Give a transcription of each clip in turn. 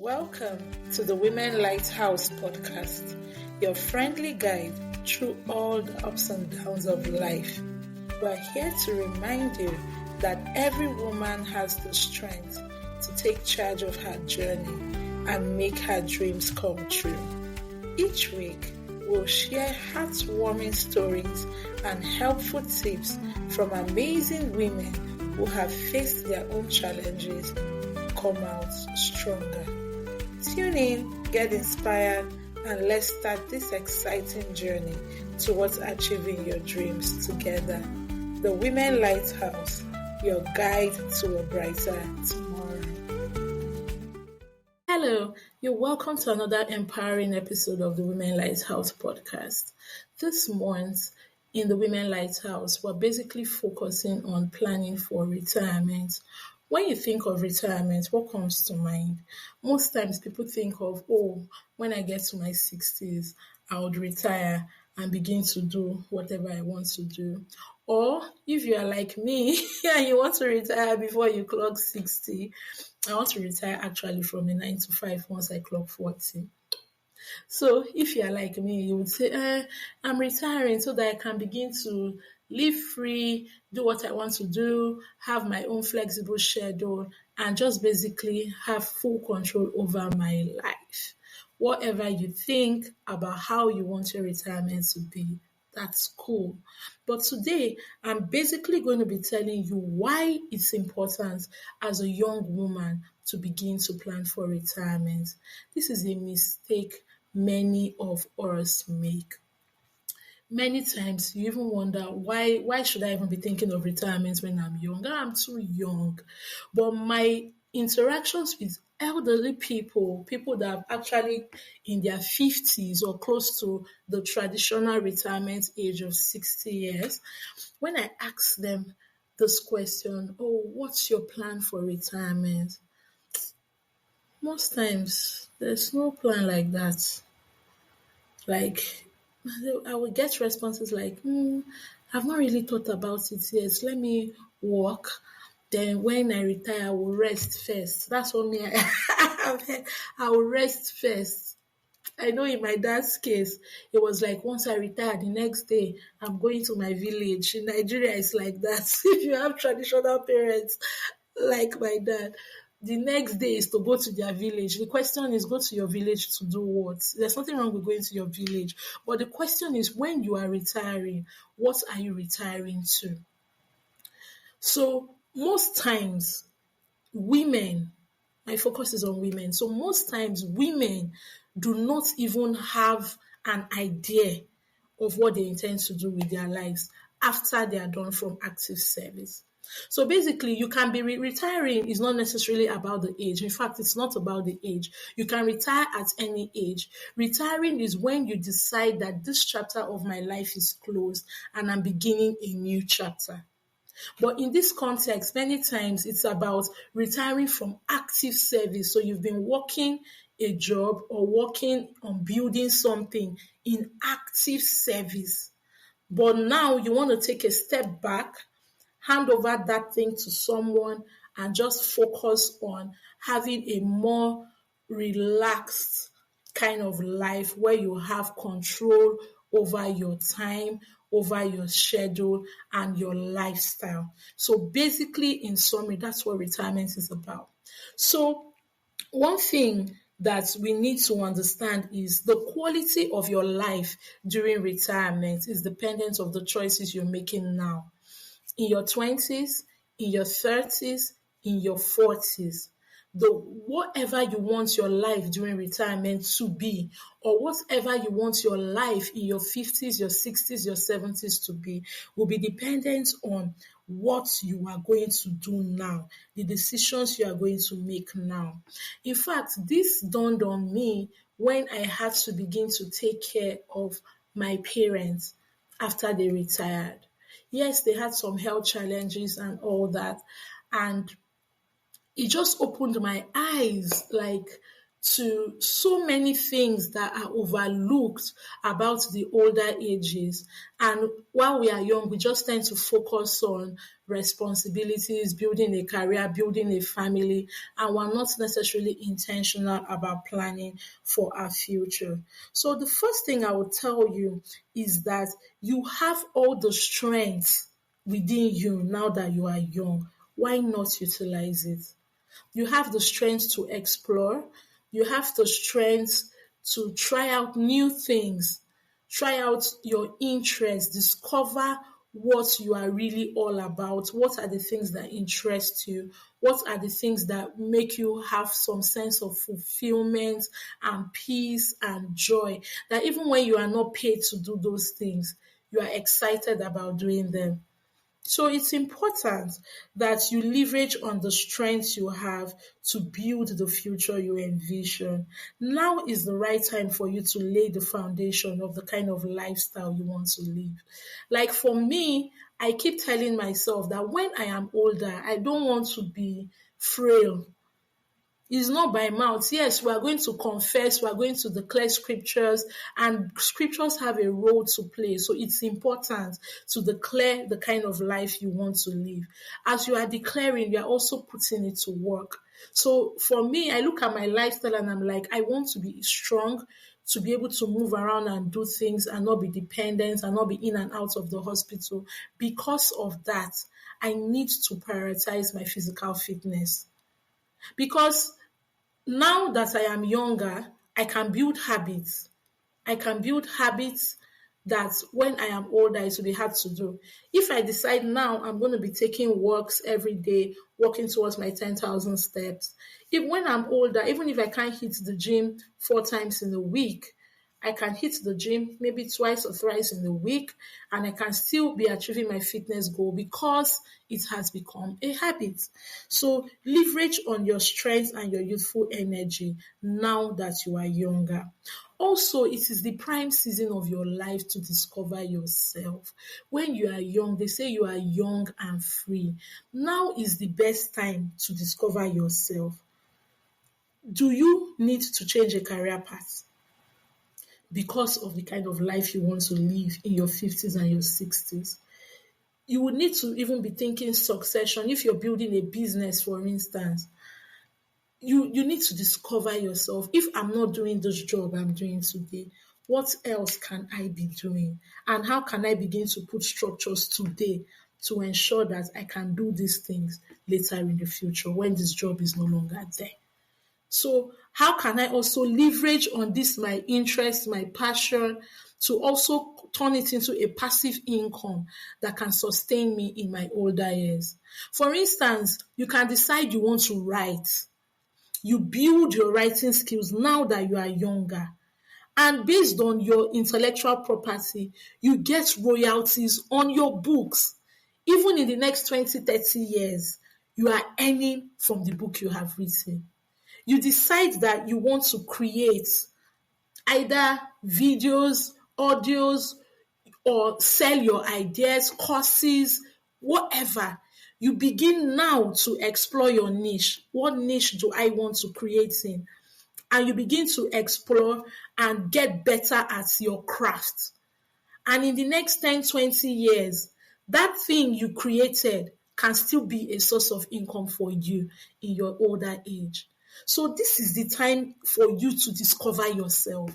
Welcome to the Women Lighthouse podcast, your friendly guide through all the ups and downs of life. We're here to remind you that every woman has the strength to take charge of her journey and make her dreams come true. Each week, we'll share heartwarming stories and helpful tips from amazing women who have faced their own challenges and come out stronger. Tune in, get inspired, and let's start this exciting journey towards achieving your dreams together. The Women Lighthouse, your guide to a brighter tomorrow. Hello, you're welcome to another empowering episode of the Women Lighthouse podcast. This month in the Women Lighthouse, we're basically focusing on planning for retirement. When you think of retirement, what comes to mind? Most times people think of, when I get to my 60s, I would retire and begin to do whatever I want to do. Or if you are like me and you want to retire before you clock 60, I want to retire actually from a 9 to 5 once I clock 40. So if you're like me, you would say, I'm retiring so that I can begin to live free, do what I want to do, have my own flexible schedule, and just basically have full control over my life. Whatever you think about how you want your retirement to be, that's cool. But today, I'm basically going to be telling you why it's important as a young woman to begin to plan for retirement. This is a mistake many of us make. Many times you even wonder why should I even be thinking of retirement when I'm young? I'm too young. But my interactions with elderly people that are actually in their 50s or close to the traditional retirement age of 60 years, when I ask them this question, what's your plan for retirement? Most times there's no plan like that. Like, I would get responses like, I've not really thought about it yet. Let me work. Then when I retire, I will rest first. That's what I will rest first. I know in my dad's case, it was like once I retire, the next day, I'm going to my village. In Nigeria, it's like that. If you have traditional parents like my dad, the next day is to go to their village. The question is, go to your village to do what? There's nothing wrong with going to your village. But the question is, when you are retiring, what are you retiring to? So most times, women, my focus is on women. So most times, women do not even have an idea of what they intend to do with their lives after they are done from active service. So basically, you can be retiring is not necessarily about the age. In fact, it's not about the age. You can retire at any age. Retiring is when you decide that this chapter of my life is closed and I'm beginning a new chapter. But in this context, many times it's about retiring from active service. So you've been working a job or working on building something in active service. But now you want to take a step back, hand over that thing to someone and just focus on having a more relaxed kind of life where you have control over your time, over your schedule, and your lifestyle. So basically, in summary, that's what retirement is about. So one thing that we need to understand is the quality of your life during retirement is dependent on the choices you're making now. In your 20s, in your 30s, in your 40s. Whatever you want your life during retirement to be, or whatever you want your life in your 50s, your 60s, your 70s to be, will be dependent on what you are going to do now, the decisions you are going to make now. In fact, this dawned on me when I had to begin to take care of my parents after they retired. Yes, they had some health challenges and all that. And it just opened my eyes, like, to so many things that are overlooked about the older ages. And while we are young, we just tend to focus on responsibilities, building a career, building a family, and we're not necessarily intentional about planning for our future. So the first thing I will tell you is that you have all the strengths within you now that you are young. Why not utilize it? You have the strength to explore. You have the strength to try out new things, try out your interests, discover what you are really all about. What are the things that interest you? What are the things that make you have some sense of fulfillment and peace and joy? That even when you are not paid to do those things, you are excited about doing them. So it's important that you leverage on the strengths you have to build the future you envision. Now is the right time for you to lay the foundation of the kind of lifestyle you want to live. Like for me, I keep telling myself that when I am older, I don't want to be frail. It's not by mouth. Yes, we are going to confess, we are going to declare scriptures, and scriptures have a role to play. So it's important to declare the kind of life you want to live. As you are declaring, you are also putting it to work. So for me, I look at my lifestyle and I'm like, I want to be strong, to be able to move around and do things and not be dependent and not be in and out of the hospital. Because of that, I need to prioritize my physical fitness. Because now that I am younger, I can build habits. I can build habits that when I am older, it will be hard to do. If I decide now I'm going to be taking walks every day, walking towards my 10,000 steps, if when I'm older, even if I can't hit the gym 4 times in a week, I can hit the gym maybe twice or thrice in a week, and I can still be achieving my fitness goal because it has become a habit. So leverage on your strength and your youthful energy now that you are younger. Also, it is the prime season of your life to discover yourself. When you are young, they say you are young and free. Now is the best time to discover yourself. Do you need to change a career path because of the kind of life you want to live in your 50s and your 60s? You would need to even be thinking succession. If you're building a business, for instance, you need to discover yourself. If I'm not doing this job I'm doing today, what else can I be doing? And how can I begin to put structures today to ensure that I can do these things later in the future when this job is no longer there? So how can I also leverage on this, my interest, my passion, to also turn it into a passive income that can sustain me in my older years? For instance, you can decide you want to write. You build your writing skills now that you are younger. And based on your intellectual property, you get royalties on your books. Even in the next 20, 30 years, you are earning from the book you have written. You decide that you want to create either videos, audios, or sell your ideas, courses, whatever. You begin now to explore your niche. What niche do I want to create in? And you begin to explore and get better at your craft. And in the next 10, 20 years, that thing you created can still be a source of income for you in your older age. So this is the time for you to discover yourself.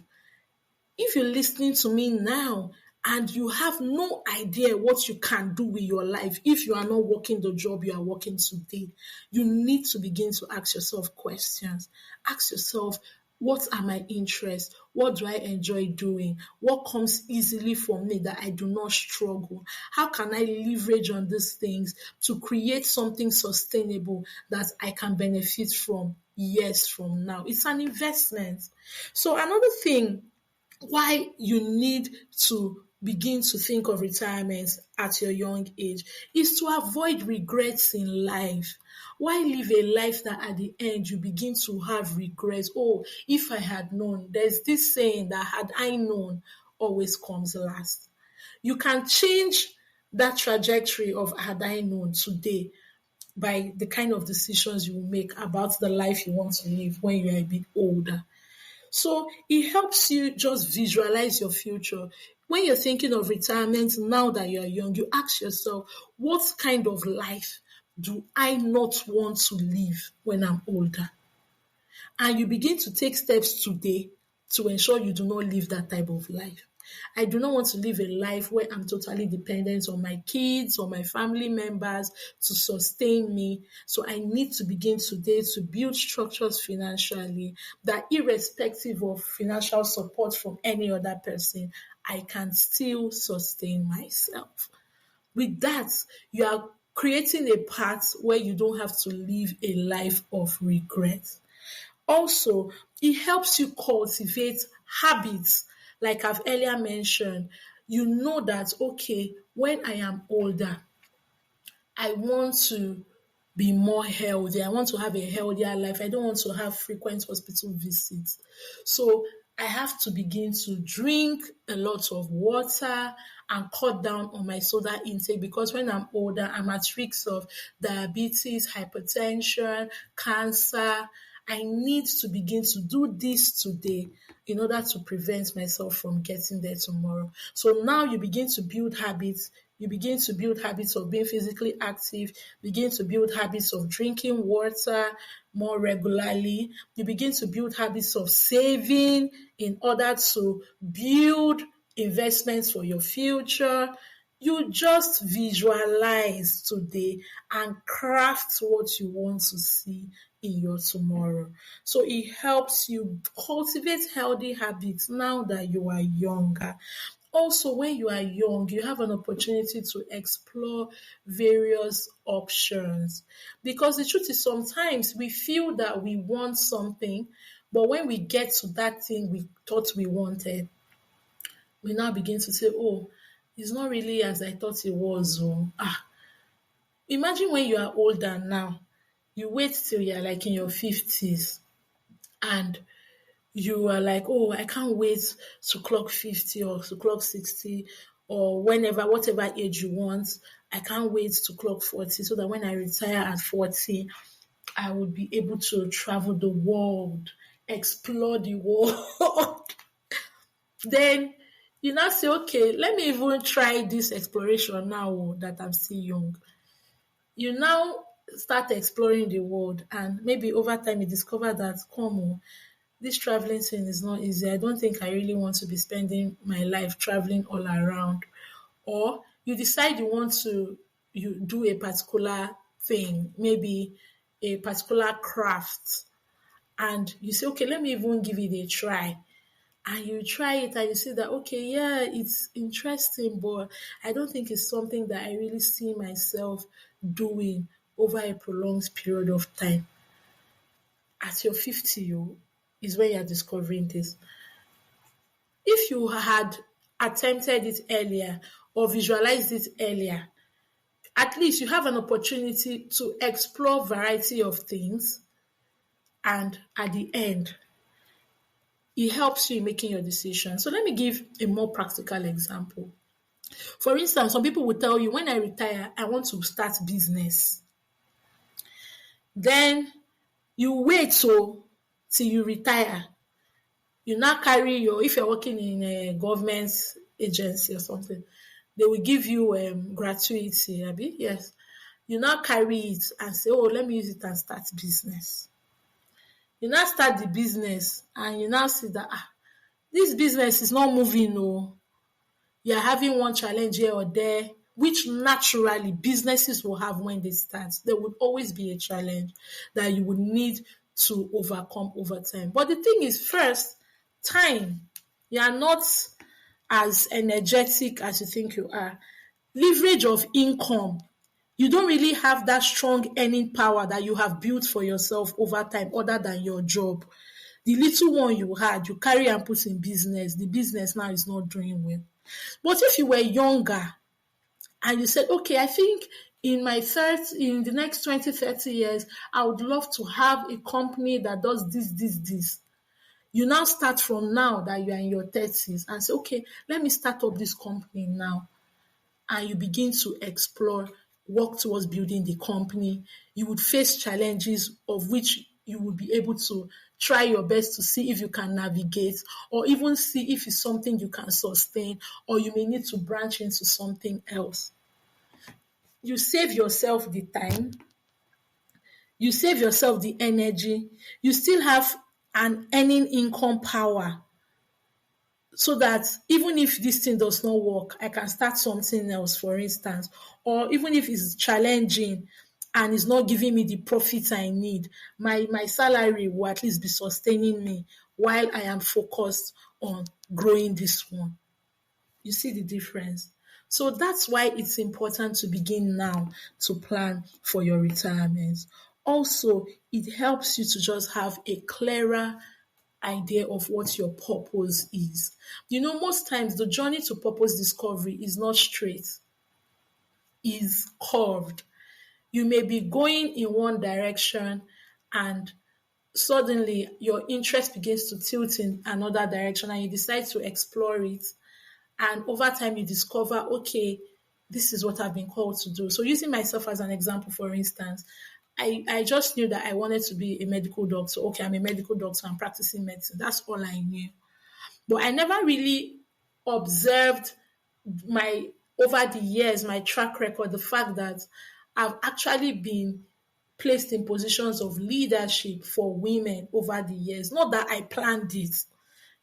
If you're listening to me now and you have no idea what you can do with your life, if you are not working the job you are working today, you need to begin to ask yourself questions. Ask yourself, what are my interests? What do I enjoy doing? What comes easily for me that I do not struggle? How can I leverage on these things to create something sustainable that I can benefit from years from now? It's an investment. So another thing why you need to begin to think of retirement at your young age is to avoid regrets in life. Why live a life that at the end you begin to have regrets? Oh, if I had known. There's this saying that had I known always comes last. You can change that trajectory of had I known today by the kind of decisions you make about the life you want to live when you are a bit older. So it helps you just visualize your future. When you're thinking of retirement now that you're young, you ask yourself, what kind of life do I not want to live when I'm older? And you begin to take steps today to ensure you do not live that type of life. I do not want to live a life where I'm totally dependent on my kids or my family members to sustain me. So I need to begin today to build structures financially that, irrespective of financial support from any other person, I can still sustain myself. With that, you are creating a path where you don't have to live a life of regret. Also, it helps you cultivate habits. Like I've earlier mentioned, you know that, okay, when I am older, I want to be more healthy. I want to have a healthier life. I don't want to have frequent hospital visits. So I have to begin to drink a lot of water and cut down on my soda intake, because when I'm older, I'm at risk of diabetes, hypertension, cancer. I need to begin to do this today in order to prevent myself from getting there tomorrow. So now you begin to build habits. You begin to build habits of being physically active, begin to build habits of drinking water more regularly. You begin to build habits of saving in order to build investments for your future. You just visualize today and craft what you want to see in your tomorrow. So it helps you cultivate healthy habits now that you are younger. Also, when you are young, you have an opportunity to explore various options. Because the truth is, sometimes we feel that we want something, but when we get to that thing we thought we wanted, we now begin to say, oh, it's not really as I thought it was. Oh. Imagine when you are older now, you wait till you're like in your 50s and you are like, oh, I can't wait to clock 50 or to clock 60 or whenever, whatever age you want. I can't wait to clock 40 so that when I retire at 40, I would be able to travel the world, explore the world. Then you now say, okay, let me even try this exploration now that I'm still young. You now start exploring the world, and maybe over time you discover that, come on, this traveling thing is not easy. I don't think I really want to be spending my life traveling all around. Or you decide you want to you do a particular thing, maybe a particular craft, and you say, okay, let me even give it a try. And you try it and you see that, okay, yeah, it's interesting, but I don't think it's something that I really see myself doing over a prolonged period of time. At your 50, is when you're discovering this. If you had attempted it earlier or visualized it earlier, at least you have an opportunity to explore variety of things, and at the end, it helps you in making your decision. So let me give a more practical example. For instance, some people will tell you, when I retire, I want to start business. Then you wait till you retire. You now carry if you're working in a government agency or something, they will give you gratuity, abi? Yes. You now carry it and say, oh, let me use it and start business. You now start the business and you now see that, this business is not moving. You're having one challenge here or there, which naturally businesses will have when they start. There would always be a challenge that you would need to overcome over time. But the thing is, first, time. You are not as energetic as you think you are. Leverage of income. You don't really have that strong earning power that you have built for yourself over time other than your job. The little one you had, you carry and put in business. The business now is not doing well. But if you were younger and you said, okay, I think in the next 20, 30 years, I would love to have a company that does this. You now start from now that you are in your 30s and say, okay, let me start up this company now. And you begin to explore work towards building the company. You would face challenges of which you would be able to try your best to see if you can navigate, or even see if it's something you can sustain, or you may need to branch into something else. You save yourself the time, you save yourself the energy, you still have an earning income power, so that even if this thing does not work, I can start something else, for instance. Or even if it's challenging and it's not giving me the profit I need, my salary will at least be sustaining me while I am focused on growing this one. You see the difference? So that's why it's important to begin now to plan for your retirement. Also, it helps you to just have a clearer idea of what your purpose is. Most times the journey to purpose discovery is not straight, is curved. You may be going in one direction and suddenly your interest begins to tilt in another direction and you decide to explore it. And over time you discover, okay, this is what I've been called to do. So using myself as an example, for instance, I just knew that I wanted to be a medical doctor. Okay, I'm a medical doctor, I'm practicing medicine. That's all I knew. But I never really observed my over the years, my track record, the fact that I've actually been placed in positions of leadership for women over the years. Not that I planned it,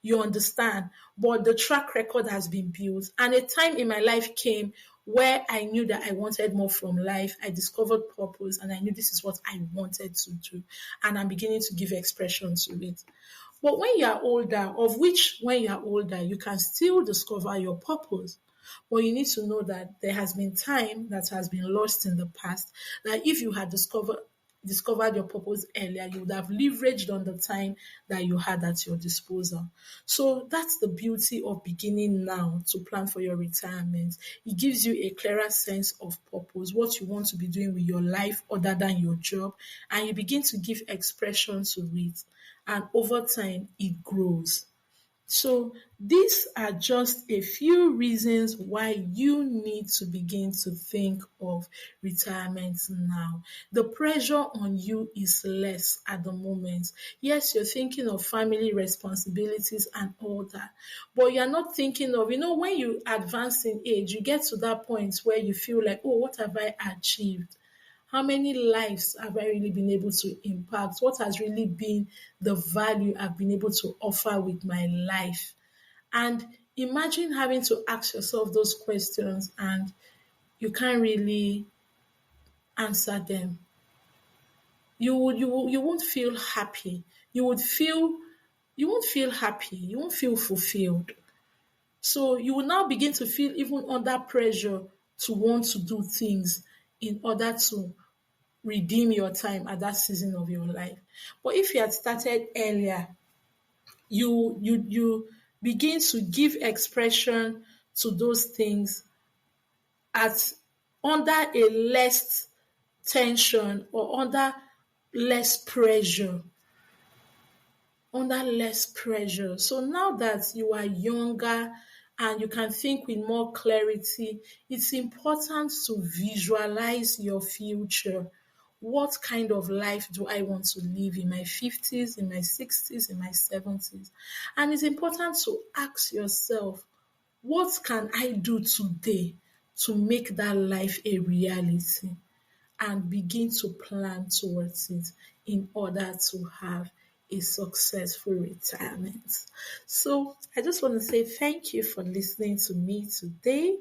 you understand, but the track record has been built. And a time in my life came where I knew that I wanted more from life. I discovered purpose and I knew this is what I wanted to do. And I'm beginning to give expression to it. But when you are older, when you are older, you can still discover your purpose. But you need to know that there has been time that has been lost in the past, that if you had discovered your purpose earlier, you would have leveraged on the time that you had at your disposal. So that's the beauty of beginning now to plan for your retirement. It gives you a clearer sense of purpose, what you want to be doing with your life other than your job, and you begin to give expression to it. And over time, it grows. So these are just a few reasons why you need to begin to think of retirement now. The pressure on you is less at the moment. Yes, you're thinking of family responsibilities and all that, but you're not thinking of, when you advance in age, you get to that point where you feel like, oh, what have I achieved? How many lives have I really been able to impact? What has really been the value I've been able to offer with my life? And imagine having to ask yourself those questions and you can't really answer them. You won't feel happy. You won't feel happy. You won't feel fulfilled. So you will now begin to feel even under pressure to want to do things in order to redeem your time at that season of your life. But if you had started earlier, you begin to give expression to those things at under a less tension or less pressure under less pressure. So now that you are younger and you can think with more clarity, it's important to visualize your future. What kind of life do I want to live in my 50s, in my 60s, in my 70s? And it's important to ask yourself, what can I do today to make that life a reality? And begin to plan towards it in order to have a successful retirement. So I just want to say thank you for listening to me today.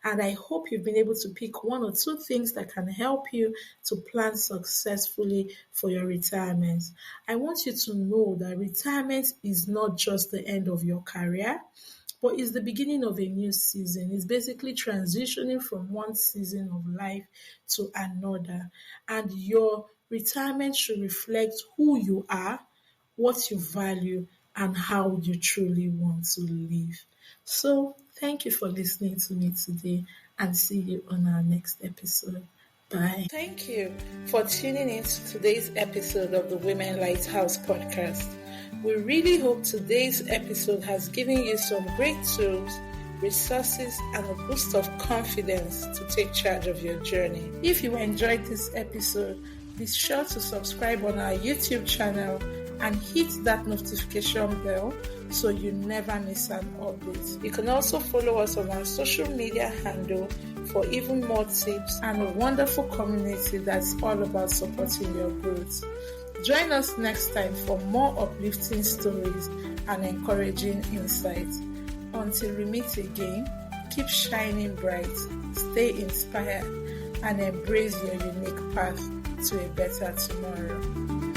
And I hope you've been able to pick one or two things that can help you to plan successfully for your retirement. I want you to know that retirement is not just the end of your career, but it's the beginning of a new season. It's basically transitioning from one season of life to another. And your retirement should reflect who you are, what you value, and how you truly want to live. So, thank you for listening to me today and see you on our next episode. Bye. Thank you for tuning in to today's episode of the Women Lighthouse podcast. We really hope today's episode has given you some great tools resources, and a boost of confidence to take charge of your journey. If you enjoyed this episode, be sure to subscribe on our YouTube channel and hit that notification bell so you never miss an update. You can also follow us on our social media handle for even more tips and a wonderful community that's all about supporting your growth. Join us next time for more uplifting stories and encouraging insights. Until we meet again, keep shining bright, stay inspired, and embrace your unique path to a better tomorrow.